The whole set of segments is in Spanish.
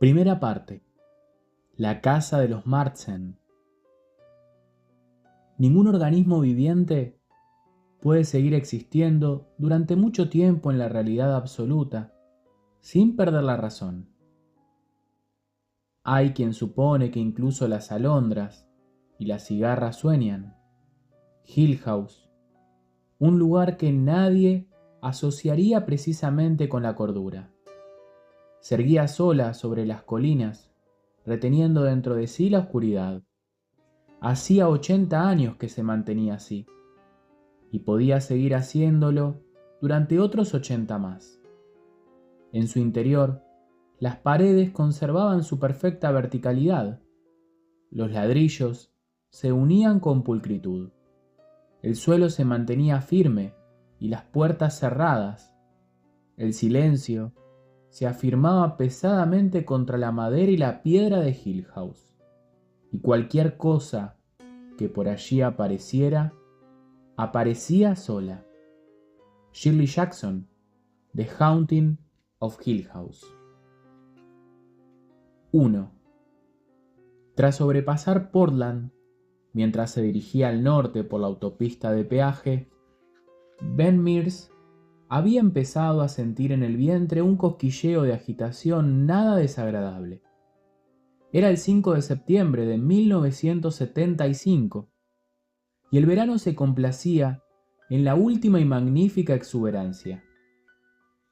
Primera parte. La casa de los Martsen. Ningún organismo viviente puede seguir existiendo durante mucho tiempo en la realidad absoluta sin perder la razón. Hay quien supone que incluso las alondras y las cigarras sueñan. Hill House, un lugar que nadie asociaría precisamente con la cordura. Se erguía sola sobre las colinas, reteniendo dentro de sí la oscuridad. Hacía 80 años que se mantenía así, y podía seguir haciéndolo durante otros 80 más. En su interior, las paredes conservaban su perfecta verticalidad. Los ladrillos se unían con pulcritud. El suelo se mantenía firme y las puertas cerradas. El silencio se afirmaba pesadamente contra la madera y la piedra de Hill House. Y cualquier cosa que por allí aparecía sola. Shirley Jackson, The Haunting of Hill House. 1. Tras sobrepasar Portland, mientras se dirigía al norte por la autopista de peaje, Ben Mears había empezado a sentir en el vientre un cosquilleo de agitación nada desagradable. Era el 5 de septiembre de 1975, y el verano se complacía en la última y magnífica exuberancia.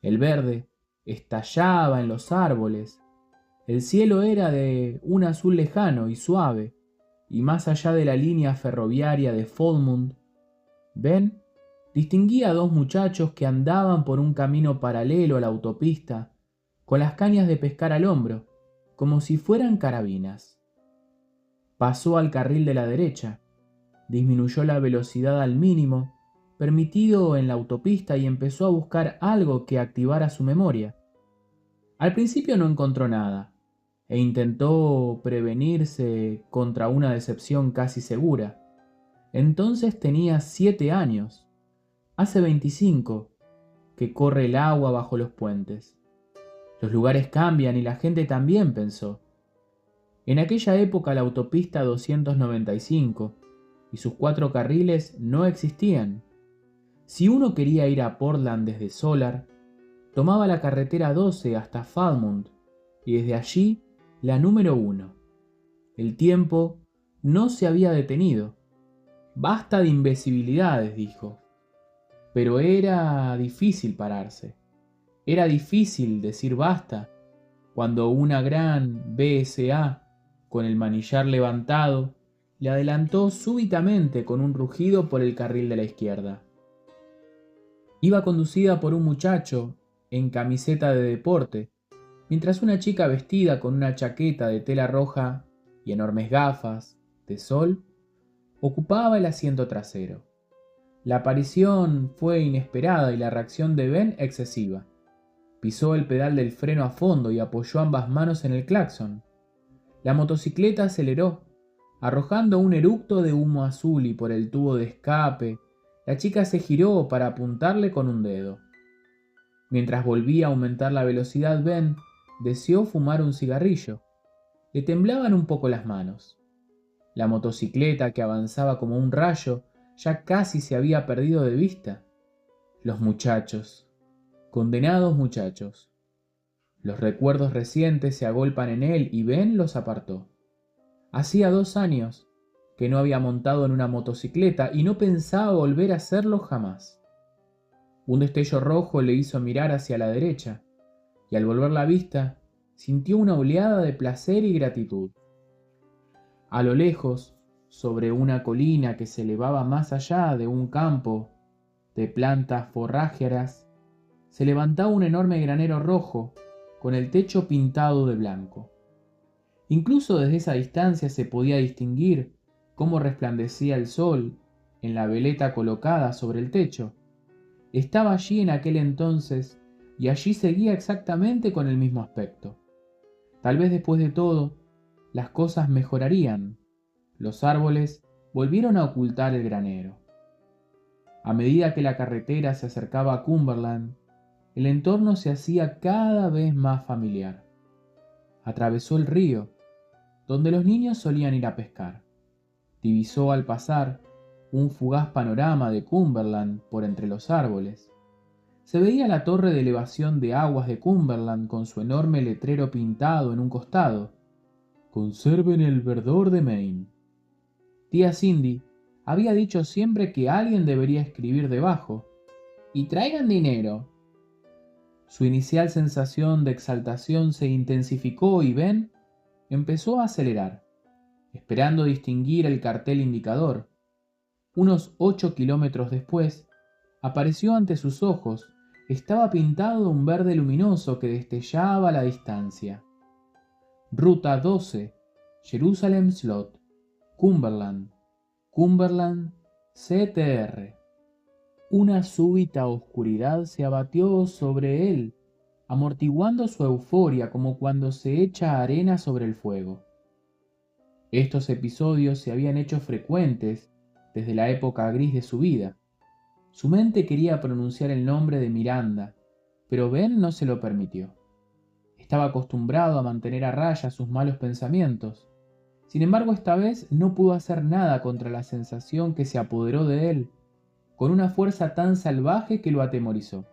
El verde estallaba en los árboles, el cielo era de un azul lejano y suave, y más allá de la línea ferroviaria de Falmouth, Ben distinguía a dos muchachos que andaban por un camino paralelo a la autopista, con las cañas de pescar al hombro, como si fueran carabinas. Pasó al carril de la derecha, disminuyó la velocidad al mínimo permitido en la autopista y empezó a buscar algo que activara su memoria. Al principio no encontró nada, e intentó prevenirse contra una decepción casi segura. Entonces tenía 7 años, hace 25, que corre el agua bajo los puentes. Los lugares cambian y la gente también, pensó. En aquella época la autopista 295 y sus 4 carriles no existían. Si uno quería ir a Portland desde Solar, tomaba la carretera 12 hasta Falmouth y desde allí la número 1. El tiempo no se había detenido. Basta de imbecilidades, dijo. Pero era difícil pararse. Era difícil decir basta cuando una gran BSA, con el manillar levantado, le adelantó súbitamente con un rugido por el carril de la izquierda. Iba conducida por un muchacho en camiseta de deporte, mientras una chica vestida con una chaqueta de tela roja y enormes gafas de sol ocupaba el asiento trasero. La aparición fue inesperada y la reacción de Ben excesiva. Pisó el pedal del freno a fondo y apoyó ambas manos en el claxon. La motocicleta aceleró, arrojando un eructo de humo azul, y por el tubo de escape la chica se giró para apuntarle con un dedo. Mientras volvía a aumentar la velocidad, Ben deseó fumar un cigarrillo. Le temblaban un poco las manos. La motocicleta, que avanzaba como un rayo, ya casi se había perdido de vista. Los muchachos, condenados muchachos. Los recuerdos recientes se agolpan en él y Ben los apartó. Hacía 2 años que no había montado en una motocicleta y no pensaba volver a hacerlo jamás. Un destello rojo le hizo mirar hacia la derecha, y al volver la vista, sintió una oleada de placer y gratitud. A lo lejos, sobre una colina que se elevaba más allá de un campo de plantas forrajeras, se levantaba un enorme granero rojo con el techo pintado de blanco. Incluso desde esa distancia se podía distinguir cómo resplandecía el sol en la veleta colocada sobre el techo. Estaba allí en aquel entonces y allí seguía exactamente con el mismo aspecto. Tal vez después de todo, las cosas mejorarían. Los árboles volvieron a ocultar el granero. A medida que la carretera se acercaba a Cumberland, el entorno se hacía cada vez más familiar. atravesó el río, donde los niños solían ir a pescar. Divisó al pasar un fugaz panorama de Cumberland por entre los árboles. Se veía la torre de elevación de aguas de Cumberland con su enorme letrero pintado en un costado: «Conserven el verdor de Maine». Tía Cindy había dicho siempre que alguien debería escribir debajo: «Y traigan dinero». Su inicial sensación de exaltación se intensificó y Ben empezó a acelerar, esperando distinguir el cartel indicador. Unos 8 kilómetros después, apareció ante sus ojos. Estaba pintado de un verde luminoso que destellaba a la distancia. Ruta 12, Jerusalem Slot, Cumberland, Cumberland, CTR. Una súbita oscuridad se abatió sobre él, amortiguando su euforia como cuando se echa arena sobre el fuego. Estos episodios se habían hecho frecuentes desde la época gris de su vida. Su mente quería pronunciar el nombre de Miranda, pero Ben no se lo permitió. Estaba acostumbrado a mantener a raya sus malos pensamientos. Sin embargo, esta vez no pudo hacer nada contra la sensación que se apoderó de él, con una fuerza tan salvaje que lo atemorizó.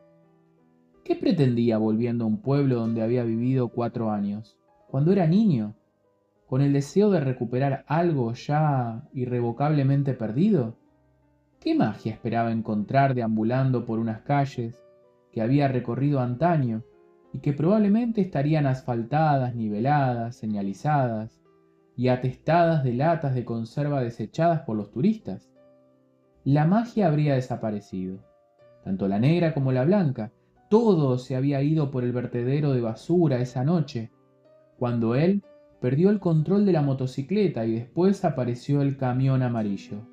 ¿Qué pretendía volviendo a un pueblo donde había vivido 4 años, cuando era niño, con el deseo de recuperar algo ya irrevocablemente perdido? ¿Qué magia esperaba encontrar deambulando por unas calles que había recorrido antaño y que probablemente estarían asfaltadas, niveladas, señalizadas y atestadas de latas de conserva desechadas por los turistas? La magia habría desaparecido, tanto la negra como la blanca. Todo se había ido por el vertedero de basura esa noche, cuando él perdió el control de la motocicleta y después apareció el camión amarillo,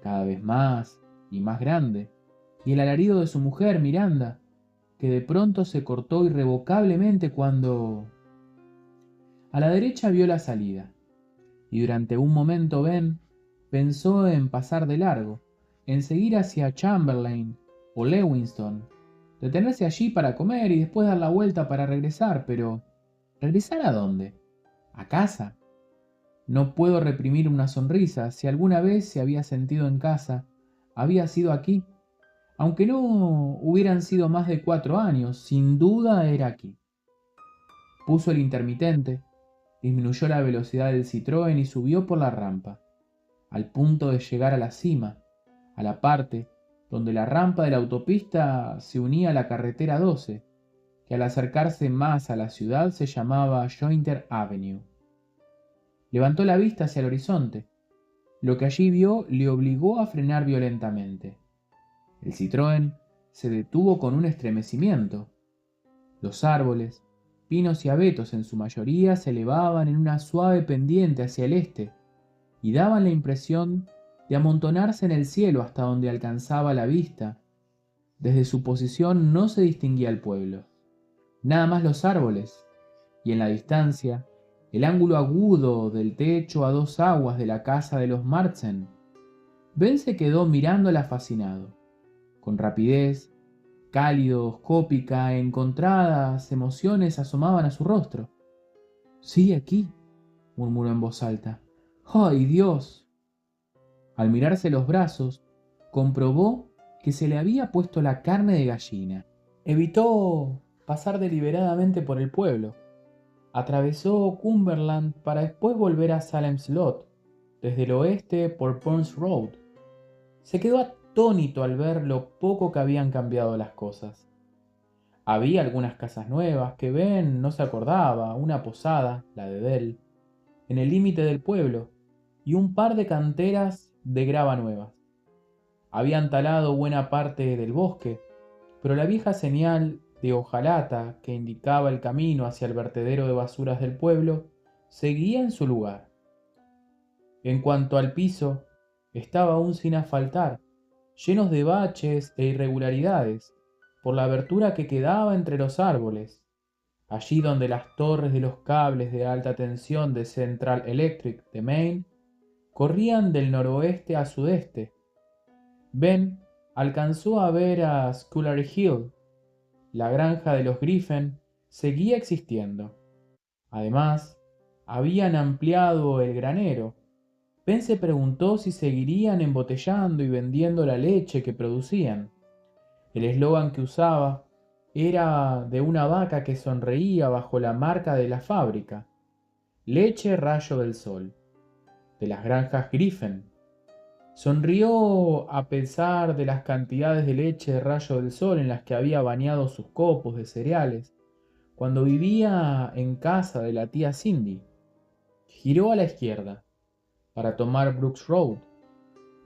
cada vez más y más grande, y el alarido de su mujer, Miranda, que de pronto se cortó irrevocablemente cuando... A la derecha vio la salida, y durante un momento Ben pensó en pasar de largo, en seguir hacia Chamberlain o Lewiston, detenerse allí para comer y después dar la vuelta para regresar, pero... ¿regresar a dónde? ¿A casa? No puedo reprimir una sonrisa. Si alguna vez se había sentido en casa, había sido aquí. Aunque no hubieran sido más de 4 años, sin duda era aquí. Puso el intermitente, disminuyó la velocidad del Citroën y subió por la rampa, al punto de llegar a la cima, a la parte donde la rampa de la autopista se unía a la carretera 12, que al acercarse más a la ciudad se llamaba Jointer Avenue. Levantó la vista hacia el horizonte. Lo que allí vio le obligó a frenar violentamente. El Citroën se detuvo con un estremecimiento. Los árboles, pinos y abetos en su mayoría, se elevaban en una suave pendiente hacia el este y daban la impresión de amontonarse en el cielo hasta donde alcanzaba la vista. Desde su posición no se distinguía el pueblo, nada más los árboles, y en la distancia el ángulo agudo del techo a 2 aguas de la casa de los Martzen. Ben se quedó mirándola fascinado. Con rapidez, cálidoscópica, encontradas emociones asomaban a su rostro. «Sigue aquí», murmuró en voz alta. «¡Ay, Dios!». Al mirarse los brazos, comprobó que se le había puesto la carne de gallina. Evitó pasar deliberadamente por el pueblo. Atravesó Cumberland para después volver a Salem Slot, desde el oeste por Burns Road. Se quedó atónito al ver lo poco que habían cambiado las cosas. Había algunas casas nuevas que Ben no se acordaba, una posada, la de Dell, en el límite del pueblo, y un par de canteras de grava nuevas. Habían talado buena parte del bosque, pero la vieja señal de hojalata que indicaba el camino hacia el vertedero de basuras del pueblo seguía en su lugar. En cuanto al piso, estaba aún sin asfaltar, llenos de baches e irregularidades, por la abertura que quedaba entre los árboles, allí donde las torres de los cables de alta tensión de Central Electric de Maine corrían del noroeste a sudeste. Ben alcanzó a ver a Scullery Hill. La granja de los Griffin seguía existiendo. Además, habían ampliado el granero. Ben se preguntó si seguirían embotellando y vendiendo la leche que producían. El eslogan que usaba era de una vaca que sonreía bajo la marca de la fábrica: Leche Rayo del Sol, de las granjas Griffin. Sonrió a pesar de las cantidades de leche de Rayo del Sol en las que había bañado sus copos de cereales cuando vivía en casa de la tía Cindy. Giró a la izquierda para tomar Brooks Road.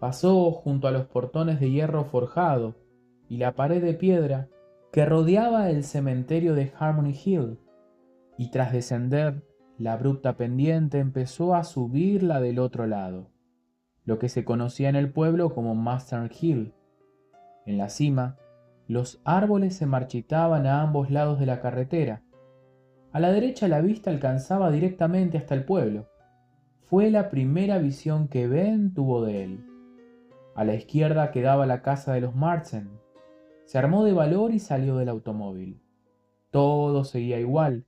Pasó junto a los portones de hierro forjado y la pared de piedra que rodeaba el cementerio de Harmony Hill, y tras descender la abrupta pendiente empezó a subirla del otro lado, lo que se conocía en el pueblo como Mustard Hill. En la cima, los árboles se marchitaban a ambos lados de la carretera. A la derecha la vista alcanzaba directamente hasta el pueblo. Fue la primera visión que Ben tuvo de él. A la izquierda quedaba la casa de los Marsden. Se armó de valor y salió del automóvil. Todo seguía igual,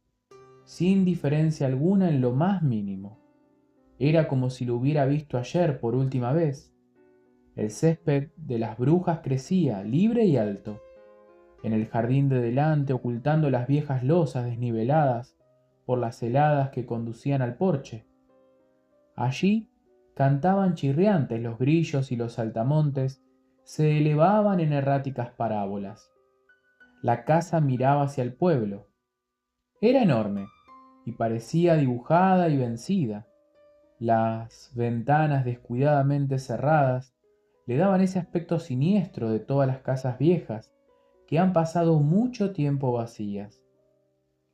sin diferencia alguna en lo más mínimo. Era como si lo hubiera visto ayer por última vez. El césped de las brujas crecía, libre y alto. En el jardín de delante, ocultando las viejas losas desniveladas por las heladas que conducían al porche. Allí cantaban chirriantes los grillos y los saltamontes se elevaban en erráticas parábolas. La casa miraba hacia el pueblo. Era enorme y parecía dibujada y vencida. Las ventanas descuidadamente cerradas le daban ese aspecto siniestro de todas las casas viejas que han pasado mucho tiempo vacías.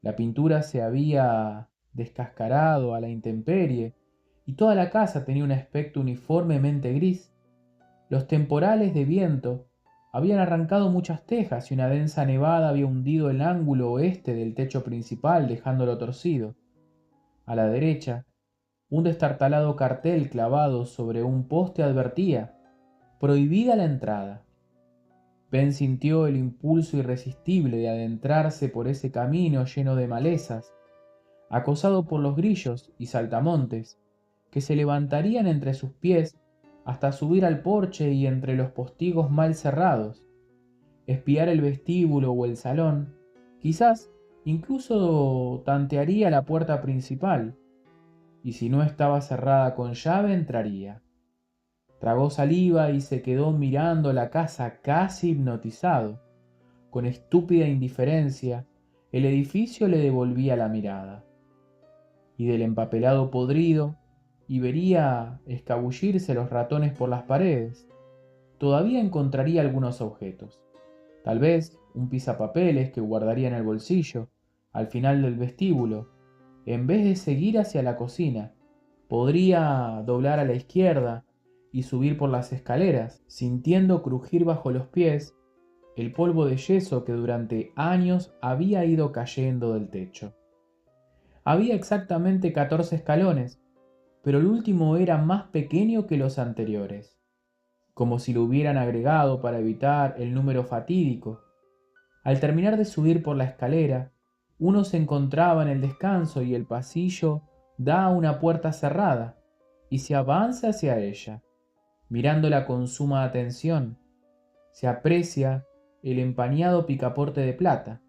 La pintura se había descascarado a la intemperie y toda la casa tenía un aspecto uniformemente gris. Los temporales de viento habían arrancado muchas tejas y una densa nevada había hundido el ángulo oeste del techo principal, dejándolo torcido. A la derecha, un destartalado cartel clavado sobre un poste advertía: prohibida la entrada. Ben sintió el impulso irresistible de adentrarse por ese camino lleno de malezas, acosado por los grillos y saltamontes que se levantarían entre sus pies hasta subir al porche y entre los postigos mal cerrados, espiar el vestíbulo o el salón, quizás incluso tantearía la puerta principal, y si no estaba cerrada con llave entraría. Tragó saliva y se quedó mirando la casa casi hipnotizado. Con estúpida indiferencia, el edificio le devolvía la mirada. Y del empapelado podrido, y vería escabullirse los ratones por las paredes. Todavía encontraría algunos objetos. Tal vez un pisapapeles que guardaría en el bolsillo, al final del vestíbulo. En vez de seguir hacia la cocina, podría doblar a la izquierda y subir por las escaleras, sintiendo crujir bajo los pies el polvo de yeso que durante años había ido cayendo del techo. Había exactamente 14 escalones, pero el último era más pequeño que los anteriores, como si lo hubieran agregado para evitar el número fatídico. Al terminar de subir por la escalera, uno se encontraba en el descanso y el pasillo da a una puerta cerrada y se avanza hacia ella, mirándola con suma atención. Se aprecia el empañado picaporte de plata.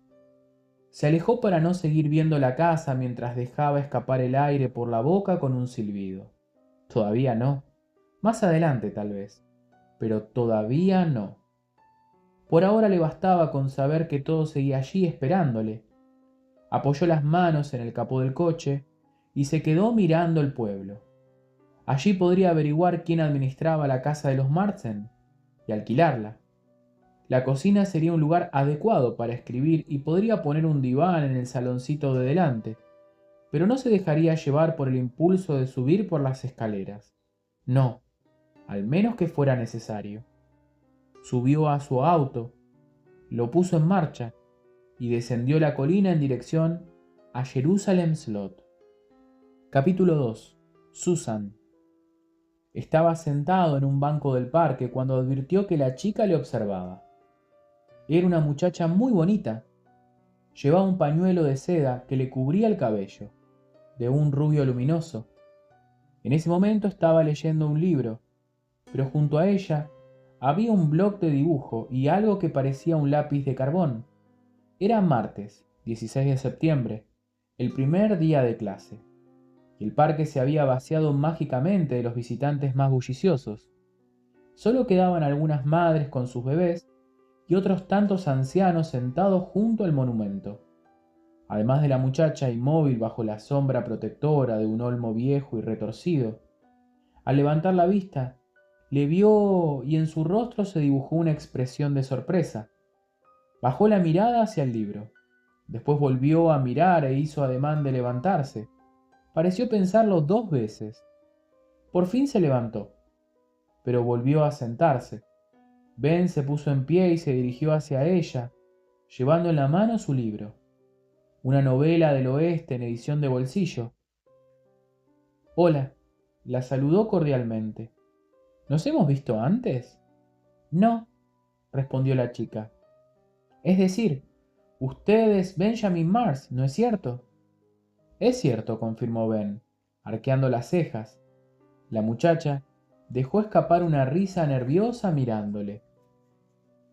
Se alejó para no seguir viendo la casa mientras dejaba escapar el aire por la boca con un silbido. Todavía no. Más adelante tal vez. Pero todavía no. Por ahora le bastaba con saber que todo seguía allí esperándole. Apoyó las manos en el capó del coche y se quedó mirando el pueblo. Allí podría averiguar quién administraba la casa de los Marsden y alquilarla. La cocina sería un lugar adecuado para escribir y podría poner un diván en el saloncito de delante, pero no se dejaría llevar por el impulso de subir por las escaleras. No, al menos que fuera necesario. Subió a su auto, lo puso en marcha y descendió la colina en dirección a Jerusalem Slot. Capítulo 2. Susan. Estaba sentado en un banco del parque cuando advirtió que la chica le observaba. Era una muchacha muy bonita. Llevaba un pañuelo de seda que le cubría el cabello. de un rubio luminoso. En ese momento estaba leyendo un libro, pero junto a ella había un bloc de dibujo y algo que parecía un lápiz de carbón. Era martes, 16 de septiembre, el primer día de clase. El parque se había vaciado mágicamente de los visitantes más bulliciosos. Solo quedaban algunas madres con sus bebés y otros tantos ancianos sentados junto al monumento. Además de la muchacha inmóvil bajo la sombra protectora de un olmo viejo y retorcido. Al levantar la vista, le vio y en su rostro se dibujó una expresión de sorpresa. Bajó la mirada hacia el libro. Después volvió a mirar e hizo ademán de levantarse. Pareció pensarlo 2 veces. Por fin se levantó, pero volvió a sentarse. Ben se puso en pie y se dirigió hacia ella, llevando en la mano su libro. Una novela del oeste en edición de bolsillo. Hola, la saludó cordialmente. ¿Nos hemos visto antes? No, respondió la chica. Es decir, usted es Benjamin Mars, ¿no es cierto? Es cierto, confirmó Ben, arqueando las cejas. La muchacha dejó escapar una risa nerviosa mirándole.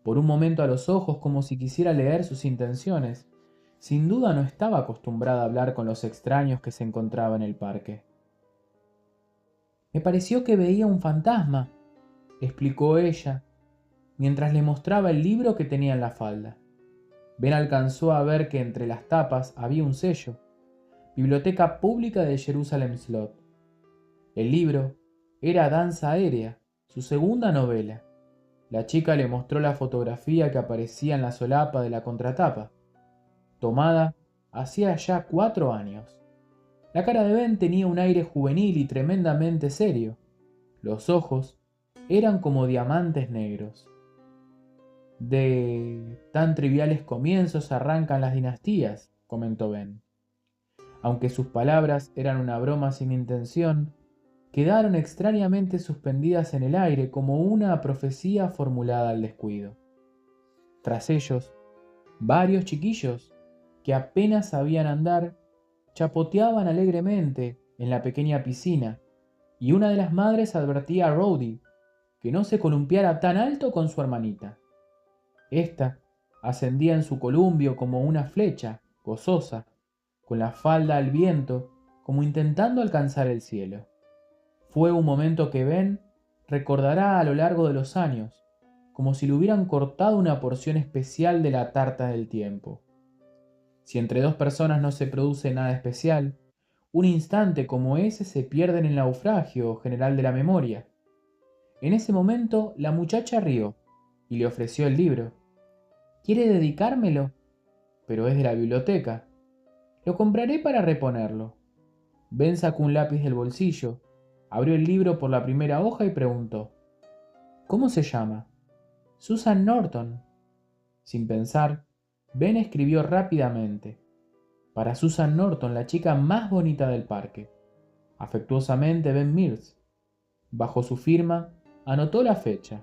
Por un momento a los ojos como si quisiera leer sus intenciones. Sin duda no estaba acostumbrada a hablar con los extraños que se encontraban en el parque. Me pareció que veía un fantasma, explicó ella, mientras le mostraba el libro que tenía en la falda. Ben alcanzó a ver que entre las tapas había un sello. Biblioteca Pública de Jerusalem Slot. El libro era Danza Aérea, su segunda novela. La chica le mostró la fotografía que aparecía en la solapa de la contratapa, tomada hacía ya 4 años. La cara de Ben tenía un aire juvenil y tremendamente serio. Los ojos eran como diamantes negros. De tan triviales comienzos arrancan las dinastías, comentó Ben. Aunque sus palabras eran una broma sin intención, quedaron extrañamente suspendidas en el aire como una profecía formulada al descuido. Tras ellos, varios chiquillos, que apenas sabían andar, chapoteaban alegremente en la pequeña piscina, y una de las madres advertía a Rhodey que no se columpiara tan alto con su hermanita. Esta ascendía en su columpio como una flecha, gozosa, con la falda al viento, como intentando alcanzar el cielo. Fue un momento que Ben recordará a lo largo de los años, como si le hubieran cortado una porción especial de la tarta del tiempo. Si entre dos personas no se produce nada especial, un instante como ese se pierde en el naufragio general de la memoria. En ese momento la muchacha rió y le ofreció el libro. ¿Quiere dedicármelo? Pero es de la biblioteca. Lo compraré para reponerlo. Ben sacó un lápiz del bolsillo, abrió el libro por la primera hoja y preguntó: ¿Cómo se llama? Susan Norton. Sin pensar, Ben escribió rápidamente: para Susan Norton, la chica más bonita del parque. Afectuosamente, Ben Mills. Bajo su firma, anotó la fecha.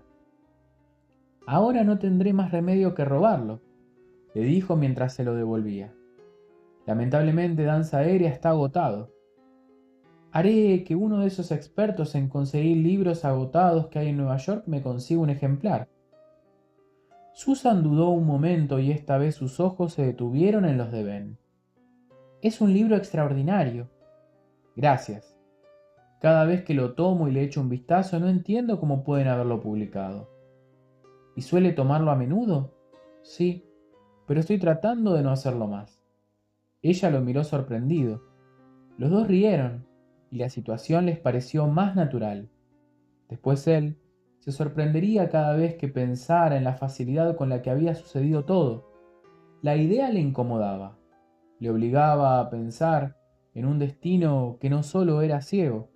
Ahora no tendré más remedio que robarlo, le dijo mientras se lo devolvía. Lamentablemente, Danza Aérea está agotado. Haré que uno de esos expertos en conseguir libros agotados que hay en Nueva York me consiga un ejemplar. Susan dudó un momento y esta vez sus ojos se detuvieron en los de Ben. Es un libro extraordinario. Gracias. Cada vez que lo tomo y le echo un vistazo no entiendo cómo pueden haberlo publicado. ¿Y suele tomarlo a menudo? Sí, pero estoy tratando de no hacerlo más. Ella lo miró sorprendido. Los dos rieron y la situación les pareció más natural. Después él se sorprendería cada vez que pensara en la facilidad con la que había sucedido todo. La idea le incomodaba, le obligaba a pensar en un destino que no solo era ciego,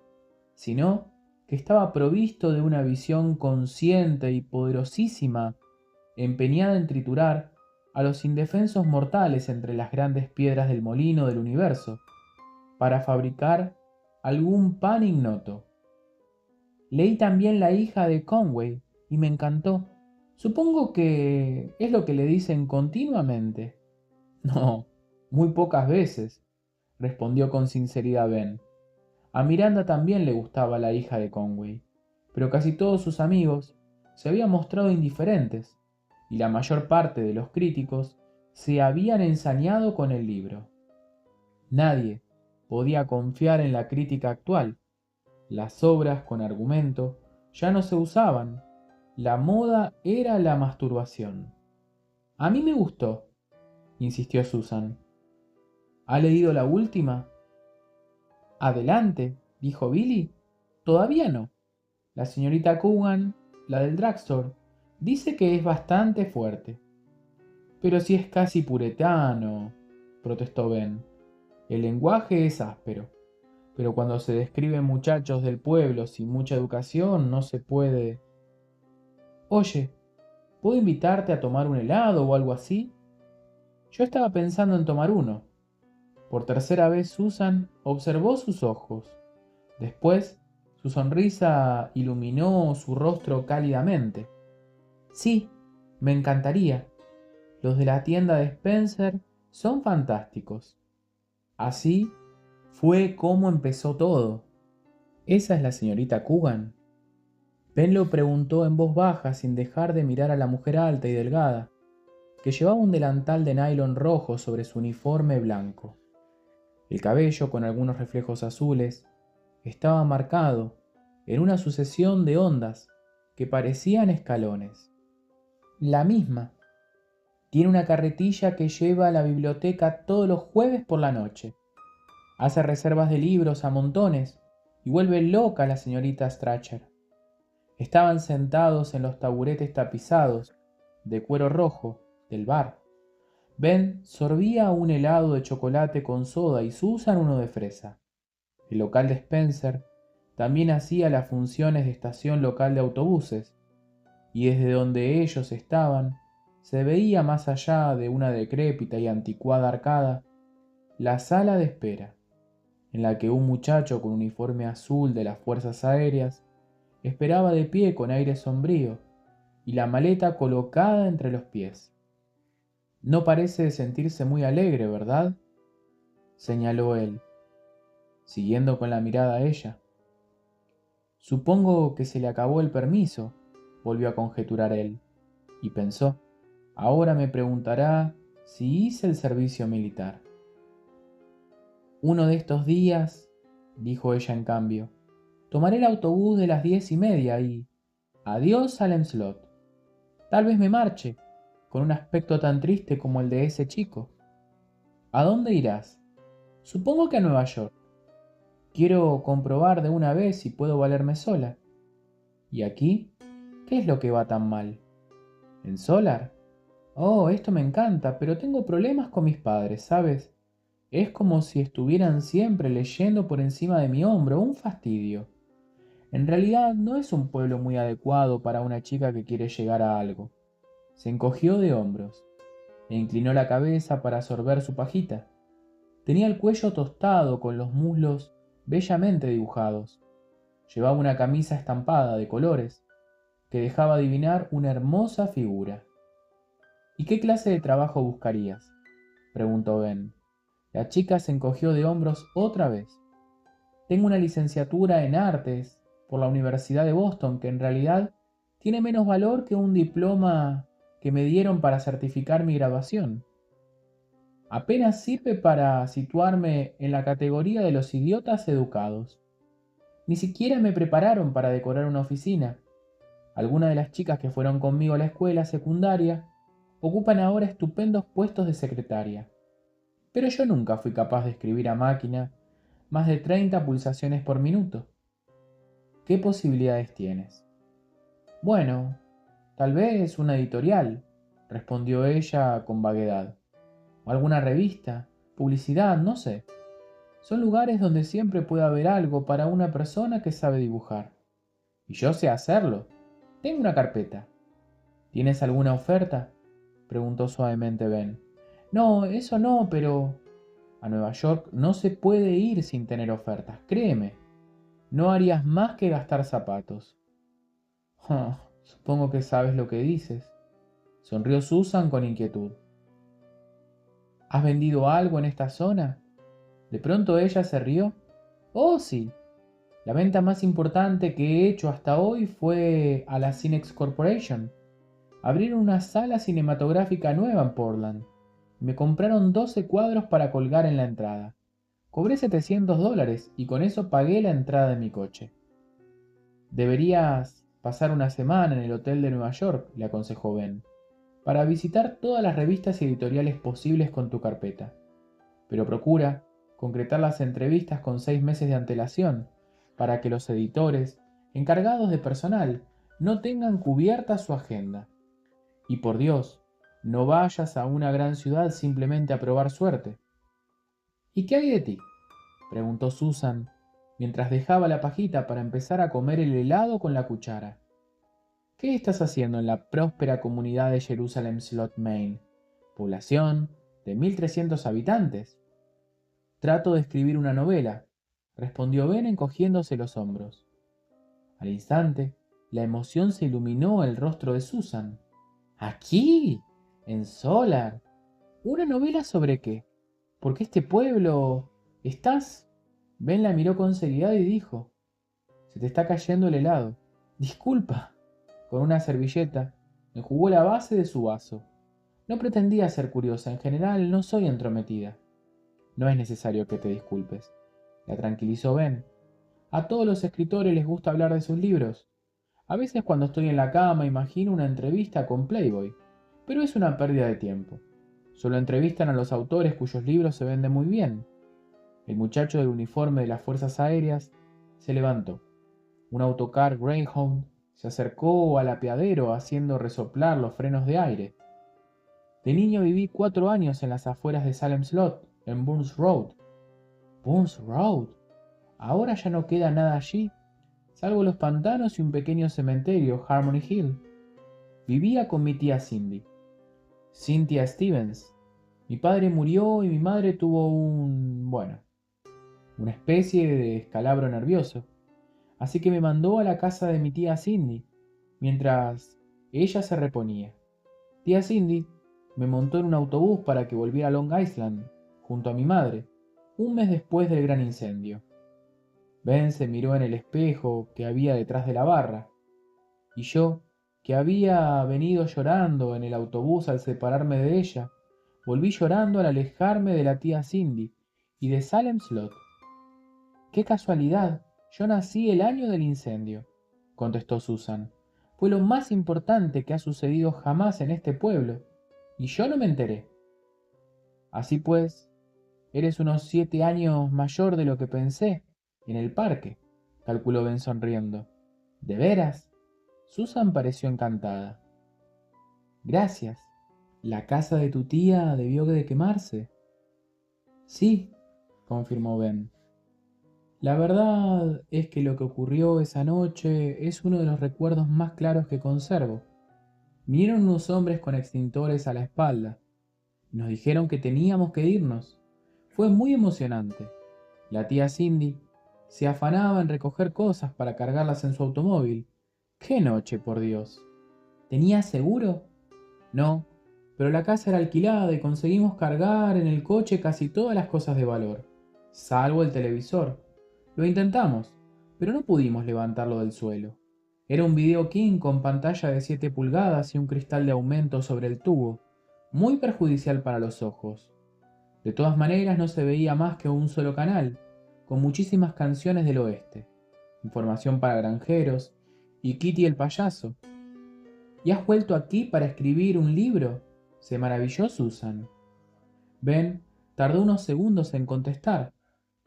sino que estaba provisto de una visión consciente y poderosísima, empeñada en triturar a los indefensos mortales entre las grandes piedras del molino del universo, para fabricar algún pan ignoto. Leí también La hija de Conway y me encantó. Supongo que es lo que le dicen continuamente. No, muy pocas veces, respondió con sinceridad Ben. A Miranda también le gustaba la hija de Conway, pero casi todos sus amigos se habían mostrado indiferentes, y la mayor parte de los críticos se habían ensañado con el libro. Nadie podía confiar en la crítica actual. Las obras con argumento ya no se usaban. La moda era la masturbación. A mí me gustó, insistió Susan. ¿Ha leído la última? Adelante, dijo Billy. Todavía no. La señorita Coogan, la del drugstore, dice que es bastante fuerte. Pero si es casi puritano, protestó Ben. El lenguaje es áspero, pero cuando se describen muchachos del pueblo sin mucha educación no se puede... Oye, ¿puedo invitarte a tomar un helado o algo así? Yo estaba pensando en tomar uno. Por tercera vez Susan observó sus ojos. Después, su sonrisa iluminó su rostro cálidamente. Sí, me encantaría. Los de la tienda de Spencer son fantásticos. Así fue como empezó todo. ¿Esa es la señorita Coogan? Ben lo preguntó en voz baja sin dejar de mirar a la mujer alta y delgada, que llevaba un delantal de nylon rojo sobre su uniforme blanco. El cabello, con algunos reflejos azules, estaba marcado en una sucesión de ondas que parecían escalones. La misma. Tiene una carretilla que lleva a la biblioteca todos los jueves por la noche. Hace reservas de libros a montones y vuelve loca a la señorita Strachey. Estaban sentados en los taburetes tapizados de cuero rojo del bar. Ben sorbía un helado de chocolate con soda y Susan uno de fresa. El local de Spencer también hacía las funciones de estación local de autobuses, y desde donde ellos estaban se veía más allá de una decrépita y anticuada arcada la sala de espera, en la que un muchacho con uniforme azul de las fuerzas aéreas esperaba de pie con aire sombrío y la maleta colocada entre los pies. No parece sentirse muy alegre, ¿verdad?, señaló él, siguiendo con la mirada a ella. Supongo que se le acabó el permiso, volvió a conjeturar él, y pensó, ahora me preguntará si hice el servicio militar. Uno de estos días, dijo ella en cambio, tomaré el autobús de las 10:30 y... Adiós, Salem Slot. Tal vez me marche, con un aspecto tan triste como el de ese chico. ¿A dónde irás? Supongo que a Nueva York. Quiero comprobar de una vez si puedo valerme sola. ¿Y aquí? ¿Qué es lo que va tan mal? ¿En Solar? Oh, esto me encanta, pero tengo problemas con mis padres, ¿sabes? Es como si estuvieran siempre leyendo por encima de mi hombro, un fastidio. En realidad no es un pueblo muy adecuado para una chica que quiere llegar a algo. Se encogió de hombros e inclinó la cabeza para sorber su pajita. Tenía el cuello tostado con los muslos bellamente dibujados. Llevaba una camisa estampada de colores que dejaba adivinar una hermosa figura. ¿Y qué clase de trabajo buscarías?, preguntó Ben. La chica se encogió de hombros otra vez. Tengo una licenciatura en artes por la Universidad de Boston que en realidad tiene menos valor que un diploma que me dieron para certificar mi graduación. Apenas sirve para situarme en la categoría de los idiotas educados. Ni siquiera me prepararon para decorar una oficina. Algunas de las chicas que fueron conmigo a la escuela secundaria ocupan ahora estupendos puestos de secretaria. Pero yo nunca fui capaz de escribir a máquina más de 30 pulsaciones por minuto. ¿Qué posibilidades tienes? Bueno, tal vez una editorial, respondió ella con vaguedad. O alguna revista, publicidad, no sé. Son lugares donde siempre puede haber algo para una persona que sabe dibujar. Y yo sé hacerlo. Tengo una carpeta. ¿Tienes alguna oferta?, preguntó suavemente Ben. No, eso no, pero... A Nueva York no se puede ir sin tener ofertas, créeme. No harías más que gastar zapatos. Supongo que sabes lo que dices, sonrió Susan con inquietud. ¿Has vendido algo en esta zona? De pronto ella se rió. Oh, sí. La venta más importante que he hecho hasta hoy fue a la Cinex Corporation. Abrieron una sala cinematográfica nueva en Portland. Me compraron 12 cuadros para colgar en la entrada. Cobré $700 y con eso pagué la entrada de mi coche. Deberías pasar una semana en el hotel de Nueva York, le aconsejó Ben, para visitar todas las revistas y editoriales posibles con tu carpeta. Pero procura concretar las entrevistas con 6 meses de antelación, para que los editores, encargados de personal, no tengan cubierta su agenda. Y por Dios, no vayas a una gran ciudad simplemente a probar suerte. ¿Y qué hay de ti?, preguntó Susan, mientras dejaba la pajita para empezar a comer el helado con la cuchara. ¿Qué estás haciendo en la próspera comunidad de Jerusalem Slot, Maine? Población de 1.300 habitantes. Trato de escribir una novela, respondió Ben encogiéndose los hombros. Al instante, la emoción se iluminó el rostro de Susan. ¿Aquí? ¿En Solar? ¿Una novela sobre qué? Porque este pueblo... ¿Estás? Ben la miró con seriedad y dijo: Se te está cayendo el helado. Disculpa. Con una servilleta, enjugó la base de su vaso. No pretendía ser curiosa, en general no soy entrometida. No es necesario que te disculpes, la tranquilizó Ben. A todos los escritores les gusta hablar de sus libros. A veces cuando estoy en la cama imagino una entrevista con Playboy, pero es una pérdida de tiempo. Solo entrevistan a los autores cuyos libros se venden muy bien. El muchacho del uniforme de las Fuerzas Aéreas se levantó. Un autocar Greyhound se acercó al apeadero haciendo resoplar los frenos de aire. De niño viví 4 años en las afueras de Salem Slot, en Burns Road. ¿Burns Road? Ahora ya no queda nada allí, salvo los pantanos y un pequeño cementerio, Harmony Hill. Vivía con mi tía Cindy. Cynthia Stevens. Mi padre murió y mi madre tuvo una especie de descalabro nervioso. Así que me mandó a la casa de mi tía Cindy, mientras ella se reponía. Tía Cindy me montó en un autobús para que volviera a Long Island, junto a mi madre, un mes después del gran incendio. Ben se miró en el espejo que había detrás de la barra, y yo, que había venido llorando en el autobús al separarme de ella, volví llorando al alejarme de la tía Cindy y de Salem Slot. ¡Qué casualidad! Yo nací el año del incendio, contestó Susan. Fue lo más importante que ha sucedido jamás en este pueblo, y yo no me enteré. Así pues, eres unos 7 años mayor de lo que pensé, en el parque, calculó Ben sonriendo. ¿De veras? Susan pareció encantada. Gracias. ¿La casa de tu tía debió de quemarse? Sí, confirmó Ben. La verdad es que lo que ocurrió esa noche es uno de los recuerdos más claros que conservo. Vinieron unos hombres con extintores a la espalda y nos dijeron que teníamos que irnos. Fue muy emocionante. La tía Cindy se afanaba en recoger cosas para cargarlas en su automóvil. ¡Qué noche, por Dios! ¿Tenía seguro? No, pero la casa era alquilada y conseguimos cargar en el coche casi todas las cosas de valor, salvo el televisor. Lo intentamos, pero no pudimos levantarlo del suelo. Era un Video King con pantalla de 7 pulgadas y un cristal de aumento sobre el tubo, muy perjudicial para los ojos. De todas maneras no se veía más que un solo canal, con muchísimas canciones del oeste, información para granjeros y Kitty el payaso. ¿Y has vuelto aquí para escribir un libro?, se maravilló Susan. Ben tardó unos segundos en contestar.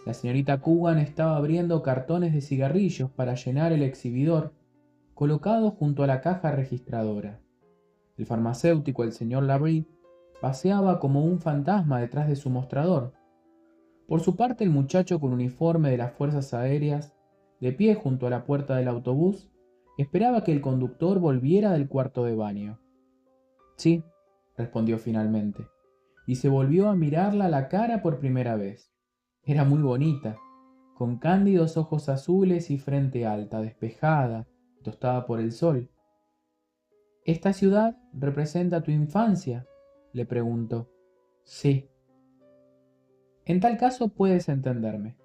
La señorita Coogan estaba abriendo cartones de cigarrillos para llenar el exhibidor, colocado junto a la caja registradora. El farmacéutico, el señor Labrie, paseaba como un fantasma detrás de su mostrador. Por su parte, el muchacho con uniforme de las Fuerzas Aéreas, de pie junto a la puerta del autobús, esperaba que el conductor volviera del cuarto de baño. Sí, respondió finalmente, y se volvió a mirarla a la cara por primera vez. Era muy bonita, con cándidos ojos azules y frente alta, despejada, tostada por el sol. ¿Esta ciudad representa tu infancia?, le preguntó. Sí. En tal caso puedes entenderme.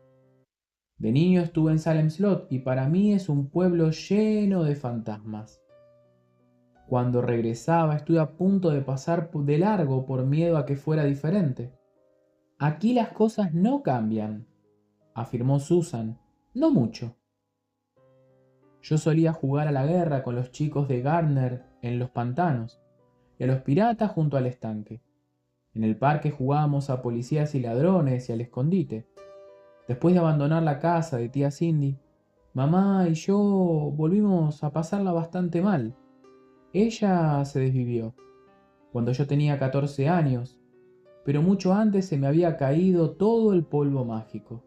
De niño estuve en Salem Slot y para mí es un pueblo lleno de fantasmas. Cuando regresaba estuve a punto de pasar de largo por miedo a que fuera diferente. Aquí las cosas no cambian, afirmó Susan, no mucho. Yo solía jugar a la guerra con los chicos de Gardner en los pantanos y a los piratas junto al estanque. En el parque jugábamos a policías y ladrones y al escondite. Después de abandonar la casa de tía Cindy, mamá y yo volvimos a pasarla bastante mal. Ella se desvivió cuando yo tenía 14 años, pero mucho antes se me había caído todo el polvo mágico.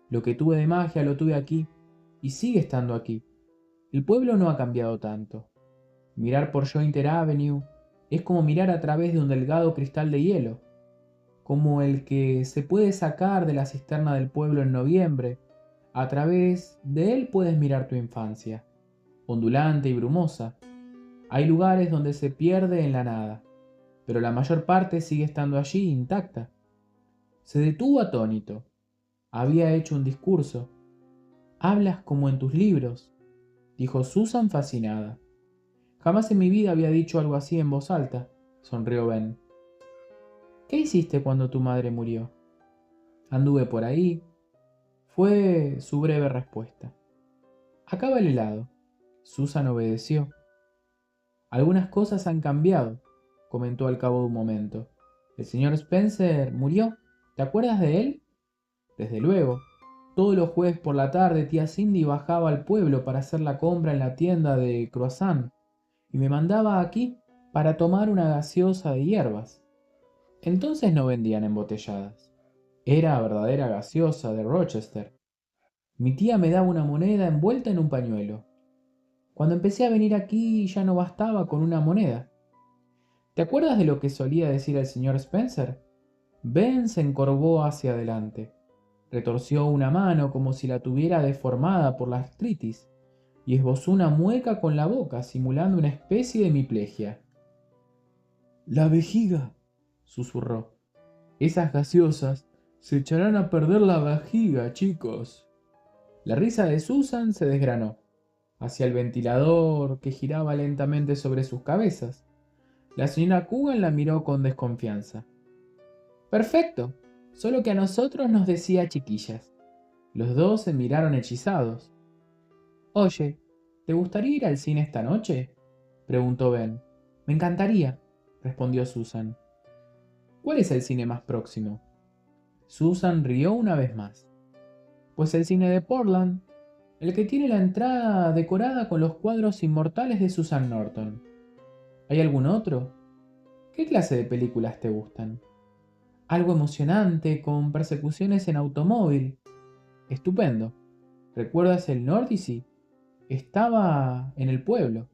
Lo que tuve de magia lo tuve aquí, y sigue estando aquí. El pueblo no ha cambiado tanto. Mirar por Jointer Avenue es como mirar a través de un delgado cristal de hielo, como el que se puede sacar de la cisterna del pueblo en noviembre. A través de él puedes mirar tu infancia, ondulante y brumosa. Hay lugares donde se pierde en la nada, pero la mayor parte sigue estando allí intacta. Se detuvo atónito. Había hecho un discurso. Hablas como en tus libros, dijo Susan fascinada. Jamás en mi vida había dicho algo así en voz alta, sonrió Ben. ¿Qué hiciste cuando tu madre murió? Anduve por ahí, fue su breve respuesta. Acaba el helado. Susan obedeció. Algunas cosas han cambiado, comentó al cabo de un momento. El señor Spencer murió. ¿Te acuerdas de él? Desde luego. Todos los jueves por la tarde tía Cindy bajaba al pueblo para hacer la compra en la tienda de croissant y me mandaba aquí para tomar una gaseosa de hierbas. Entonces no vendían embotelladas. Era verdadera gaseosa de Rochester. Mi tía me daba una moneda envuelta en un pañuelo. Cuando empecé a venir aquí ya no bastaba con una moneda. ¿Te acuerdas de lo que solía decir el señor Spencer? Ben se encorvó hacia adelante. Retorció una mano como si la tuviera deformada por la artritis y esbozó una mueca con la boca, simulando una especie de hemiplegia. La vejiga, susurró. Esas gaseosas se echarán a perder la vejiga, chicos. La risa de Susan se desgranó hacia el ventilador que giraba lentamente sobre sus cabezas. La señora Coogan la miró con desconfianza. Perfecto, solo que a nosotros nos decía chiquillas. Los dos se miraron hechizados. Oye, ¿te gustaría ir al cine esta noche? Preguntó Ben. Me encantaría, respondió Susan. ¿Cuál es el cine más próximo? Susan rió una vez más. Pues el cine de Portland, el que tiene la entrada decorada con los cuadros inmortales de Susan Norton. ¿Hay algún otro? ¿Qué clase de películas te gustan? Algo emocionante, con persecuciones en automóvil. Estupendo. ¿Recuerdas el Nordici? Estaba en el pueblo.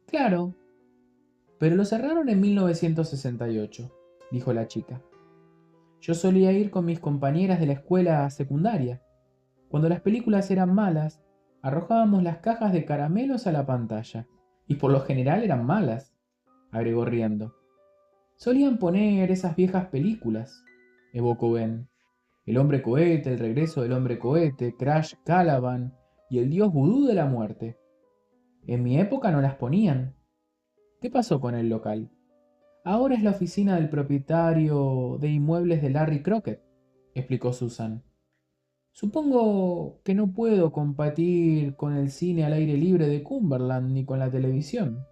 Claro. Pero lo cerraron en 1968, dijo la chica. Yo solía ir con mis compañeras de la escuela secundaria. Cuando las películas eran malas, arrojábamos las cajas de caramelos a la pantalla. Y por lo general eran malas, agregó riendo. Solían poner esas viejas películas, evocó Ben. El hombre cohete, el regreso del hombre cohete, Crash Caliban y el dios vudú de la muerte. En mi época no las ponían. ¿Qué pasó con el local? Ahora es la oficina del propietario de inmuebles de Larry Crockett, explicó Susan. Supongo que no puedo competir con el cine al aire libre de Cumberland ni con la televisión.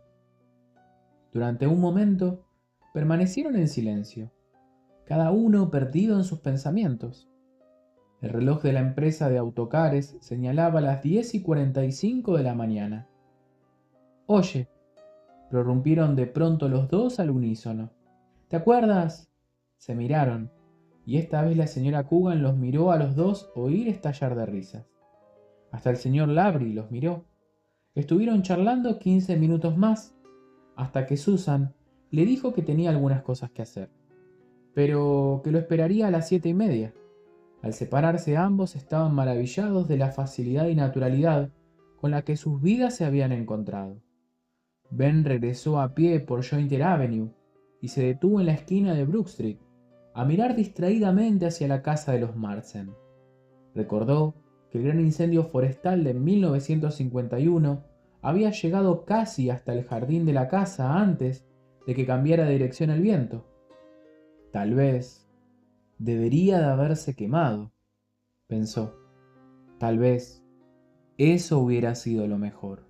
Durante un momento permanecieron en silencio, cada uno perdido en sus pensamientos. El reloj de la empresa de autocares señalaba las 10:45 de la mañana. Oye, prorrumpieron de pronto los dos al unísono. ¿Te acuerdas? Se miraron, y esta vez la señora Coogan los miró a los dos oír estallar de risas. Hasta el señor Labry los miró. Estuvieron charlando 15 minutos más, hasta que Susan le dijo que tenía algunas cosas que hacer, pero que lo esperaría a las 7:30. Al separarse ambos estaban maravillados de la facilidad y naturalidad con la que sus vidas se habían encontrado. Ben regresó a pie por Jointer Avenue y se detuvo en la esquina de Brook Street, a mirar distraídamente hacia la casa de los Marsen. Recordó que el gran incendio forestal de 1951 había llegado casi hasta el jardín de la casa antes de que cambiara de dirección el viento. Tal vez debería de haberse quemado, pensó. Tal vez eso hubiera sido lo mejor.